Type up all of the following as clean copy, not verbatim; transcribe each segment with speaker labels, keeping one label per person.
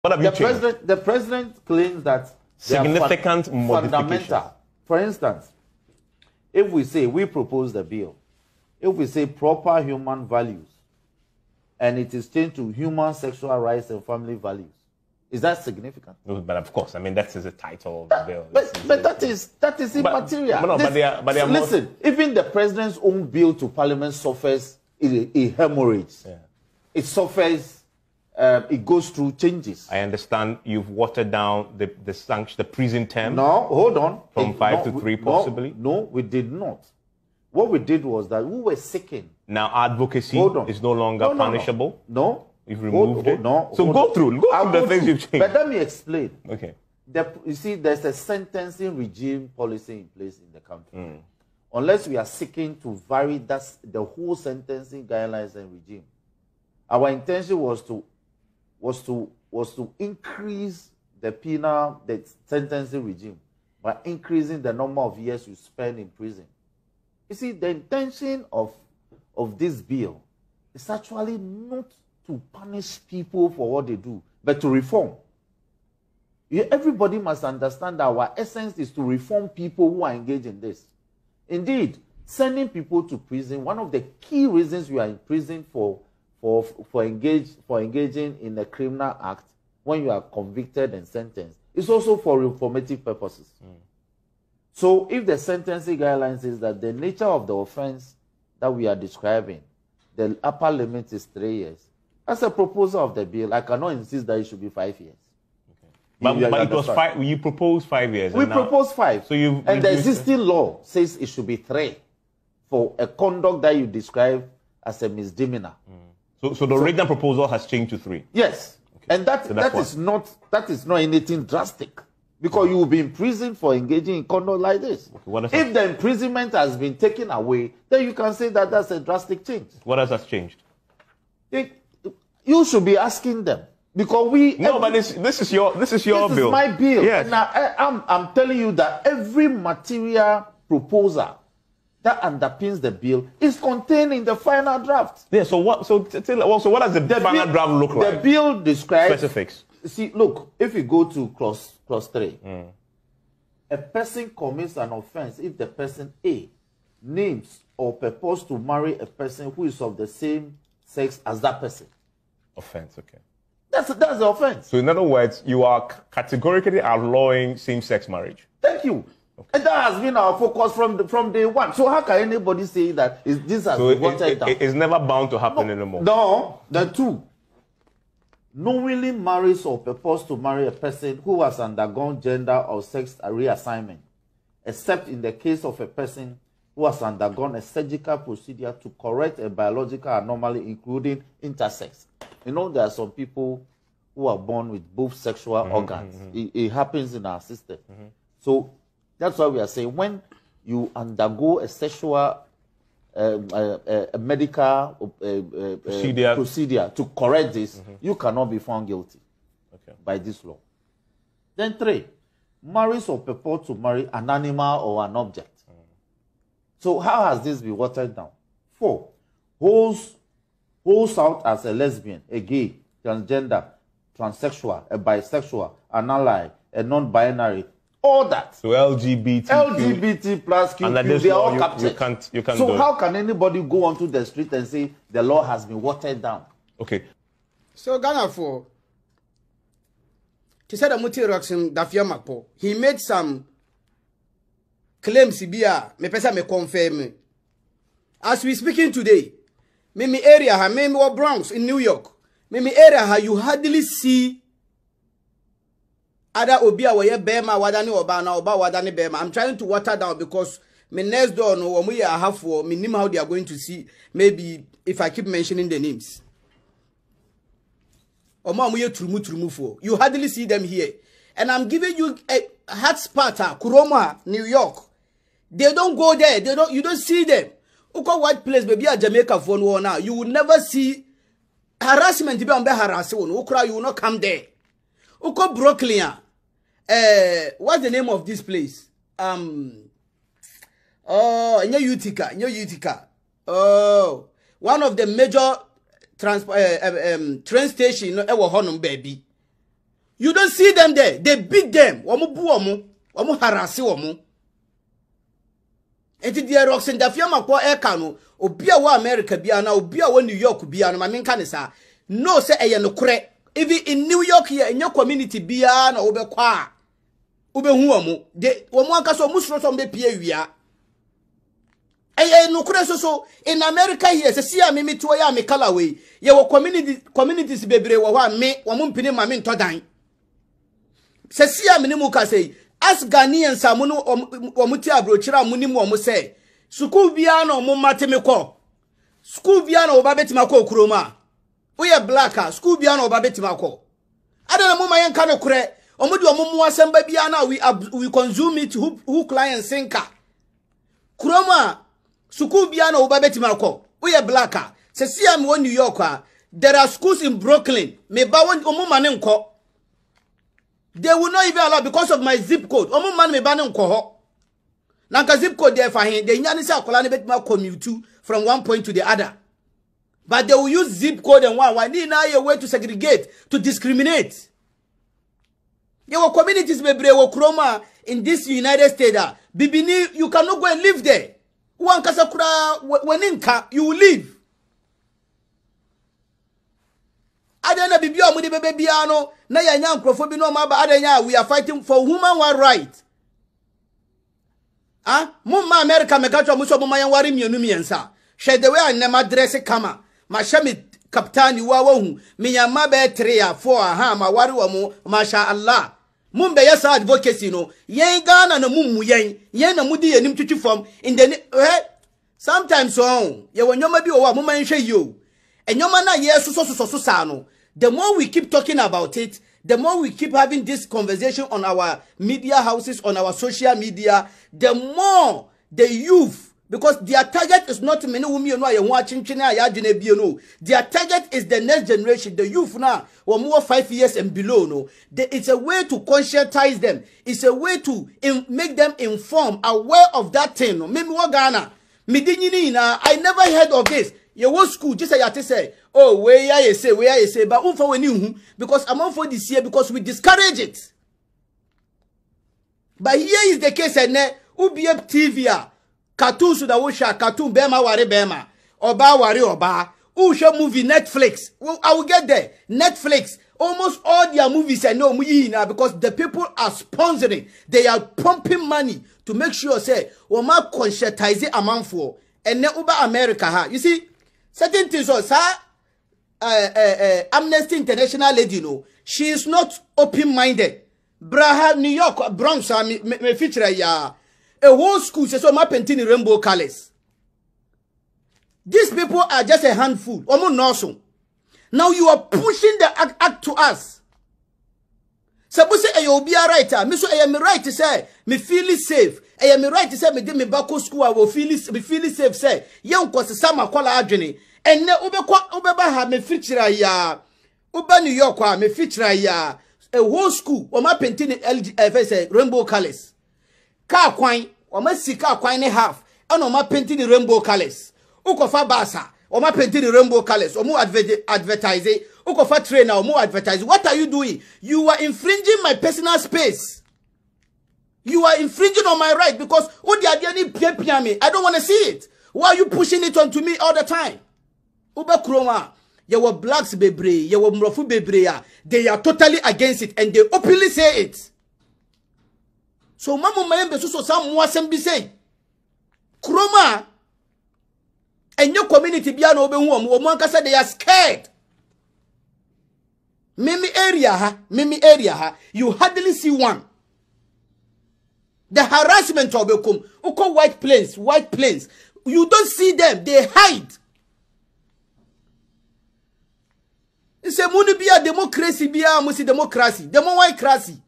Speaker 1: What have you changed?
Speaker 2: The president claims that
Speaker 1: significant
Speaker 2: fundamental. For instance, if we say we propose the bill, if we say proper human values, and it is changed to human sexual rights and family values, is that significant?
Speaker 1: No, but of course, I mean that is the title of the bill.
Speaker 2: But that is immaterial. Listen, even the president's own bill to Parliament suffers a hemorrhage. Yeah. It suffers. It goes through changes.
Speaker 1: I understand you've watered down the prison term.
Speaker 2: No, hold on.
Speaker 1: From 5 to 3, possibly.
Speaker 2: No, we did not. What we did was that we were seeking.
Speaker 1: Now advocacy is no longer punishable.
Speaker 2: No.
Speaker 1: You've removed it. No. So go through the things you've changed.
Speaker 2: But let me explain.
Speaker 1: Okay.
Speaker 2: You see, there's a sentencing regime policy in place in the country. Unless we are seeking to vary the whole sentencing guidelines and regime. Our intention was to increase the sentencing regime by increasing the number of years you spend in prison. You see, the intention of this bill is actually not to punish people for what they do, but to reform. Everybody must understand that our essence is to reform people who are engaged in this. Indeed, sending people to prison, one of the key reasons you are in prison for engaging in a criminal act when you are convicted and sentenced, is also for reformative purposes. So if the sentencing guidelines is that the nature of the offense that we are describing, the upper limit is 3 years. As a proposal of the bill, I cannot insist that it should be 5 years.
Speaker 1: Okay. But it was 5. You proposed 5 years.
Speaker 2: We proposed 5.
Speaker 1: So and
Speaker 2: the existing law says it should be 3 for a conduct that you describe as a misdemeanor.
Speaker 1: So the original proposal has changed to 3.
Speaker 2: Yes, okay. And that is not anything drastic, because you will be in prison for engaging in conduct like this. Okay, if the imprisonment has been taken away, then you can say that that's a drastic change.
Speaker 1: What else has changed?
Speaker 2: You should be asking them, because
Speaker 1: this is your bill. This is
Speaker 2: my bill.
Speaker 1: Yes.
Speaker 2: Now I'm telling you that every material proposal that underpins the bill is contained in the final draft.
Speaker 1: Yeah. So what? So what does the final draft look like?
Speaker 2: The bill describes
Speaker 1: specifics.
Speaker 2: See, look, if you go to clause 3, a person commits an offense if the person A names or purposes to marry a person who is of the same sex as that person.
Speaker 1: Offense, okay.
Speaker 2: That's the offense.
Speaker 1: So in other words, you are categorically outlawing same-sex marriage.
Speaker 2: Thank you. Okay. And that has been our focus from day one. So how can anybody say that this has been watered down?
Speaker 1: It's never bound to happen anymore.
Speaker 2: No, the 2. Knowingly marries or purposes to marry a person who has undergone gender or sex reassignment, except in the case of a person who has undergone a surgical procedure to correct a biological anomaly, including intersex. You know, there are some people who are born with both sexual organs. It happens in our system. So that's why we are saying when you undergo a sexual, a medical procedure to correct this, you cannot be found guilty by this law. Then 3, marries or purpose to marry an animal or an object. So how has this been watered down? 4, holds out as a lesbian, a gay, transgender, transsexual, a bisexual, an ally, a non-binary, all that.
Speaker 1: So LGBT
Speaker 2: plus Q, they are all captured.
Speaker 1: You can't
Speaker 2: so how can anybody go onto the street and say the law has been watered down?
Speaker 1: Okay.
Speaker 3: So Ghana for to say the Muti Roxim Dafia Mapo, he made some claims me pesa me confirm. As we speaking today, me area me Bronx in New York, me area you hardly see other obia where bema wadani obana oba wadani bema. I'm trying to water down because me next door no we are half for me name how they are going to see, maybe if I keep mentioning the names. Oma muye trumu for. You hardly see them here. And I'm giving you a hot spot, Kuroma, New York. They don't go there. You don't see them. Uko white place, maybe a Jamaica for one now. You will never see harassment. You will not come there. Uko Brooklyn. What's the name of this place? In Utica. Oh, one of the major train station. Baby. You don't see them there. They beat them. Wamu bu wamu harasi wamu. Enti die Roxen da fiama kwa eka no obia wa America bia na obia wa New York bia no mamenka ne sa no say eye no kure even in New York here in your community bia na obekwa obehu wamu de wamu anka so musro so mbe pie wia eye no kure so in America here se sia me to ya me kala we ye wo communities bebre wo wa me wamu mpini ma me ntodan se sia me ne mu ka sei as Ghanaians amuno omuti abrochira amunimu omu say school bia na omu mateme ko school bia na oba betima ko kuroma we blacker school bia na oba betima ko adana mu mayen ka no kure omu de omu asamba bia na we consume it who client sinker kuroma school bia na oba betima ko we blacker se sia me won New York there are schools in Brooklyn me ba won omu mane nko. They will not even allow because of my zip code. Omo man me ban nko ho. Nanka zip code there for him. They nyani say akola ne betima commute from one point to the other. But they will use zip code and one need now a way to segregate, to discriminate. Your communities bebre wo kroma in this United States. Bibini, you cannot go and live there. One kasakura weninka, you will live. Adena bibia mudi bebebiano na yanya nkrofobi no maba adenya we are fighting for human right. Mumma America mekacho muso mumma yan wari mienu miensa. She the way I never dress kama. Ma shami kaptani wa hu. Miyama be 3 or 4 ma wari wa mu masha Allah. Mumbe yasa advocacy no. Yen Ghana na mummu yen na mudi yenim tutu form in the sometimes so ye wonyoma bi o wa mumma nhwe yo. Enyoma na yesu so sa no. The more we keep talking about it, the more we keep having this conversation on our media houses, on our social media, the more the youth, because their target is not many women watching their target is the next generation, the youth now, or more 5 years and below. No, it's a way to conscientize them. It's a way to make them informed, aware of that thing. No, maybe Ghana, I never heard of this. You want school just say oh where I say but for when because I'm on for this year because we discourage it. But here is the case and UBF TV cartoons that we share cartoon bema ware bema oba ware oba usha movie Netflix. Well, I will get there. Netflix almost all their movies I know now because the people are sponsoring. They are pumping money to make sure say we ma conscientize amount for and then uba America ha. You see certain things so Amnesty International lady no, she is not open-minded. Braha New York Bronx me feature ya a whole school says so ma painting rainbow colors. These people are just a handful. Now you are pushing the act to us. Suppose say you be a writer. Me so I am right to say me feel safe. I am right to say me dey me back school I will feel safe say. Young cause sama kwala adwene. And ne ubeba ha me feature ya uba New York wa me feature ya a whole school o ma painting LGF rainbow colors car kwan o ma si car kwan ne half and o ma painting rainbow colors ukofa basa o ma painting rainbow colors o mu advertise ukofa trainer o mu advertise. What are you doing? You are infringing my personal space. You are infringing on my right because I don't want to see it. Why are you pushing it onto me all the time? Uba Kroma, you were blacks bebre, you were mrofu bebre, they are totally against it and they openly say it. So mamu mayembe so some wasem be say. Kroma and your community biano obe woman say they are scared. Mimi area you hardly see one. The harassment of Uko white plains. You don't see them, they hide. It's a muni be a democracy, be a musi democracy. Demo white crazy.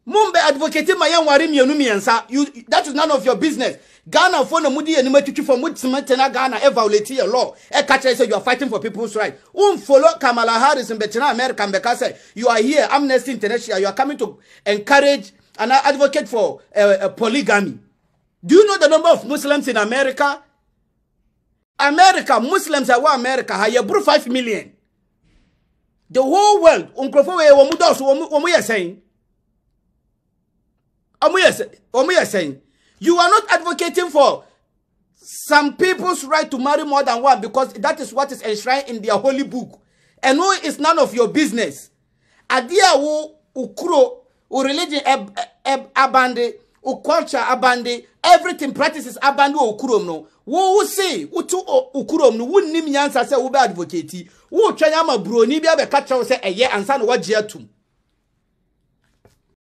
Speaker 3: Mumbe advocating my young warim yonumiansa. That is none of your business. Ghana for no mudi and metuchu for mutsumatena Ghana evaluate your law. E catcher say you are fighting for people's rights. Follow Kamala Harris and Bettina America and because you are here, Amnesty International, you are coming to encourage and advocate for polygamy. Do you know the number of Muslims in America? Muslims are America, you 5 million. The whole world, unkrofo we wo mudos wo mu saying. Omu saying. You are not advocating for some people's right to marry more than one because that is what is enshrined in their holy book. And no, it's none of your business. Adia wo ukuro, u religion abande, u culture abande, everything practices abande o ukurom no. Wo say utu ukurom no wunnim nyansa se wo be advocate. Wo twanya ma bro ni bia be ka chew se eye ansa no wagye atum.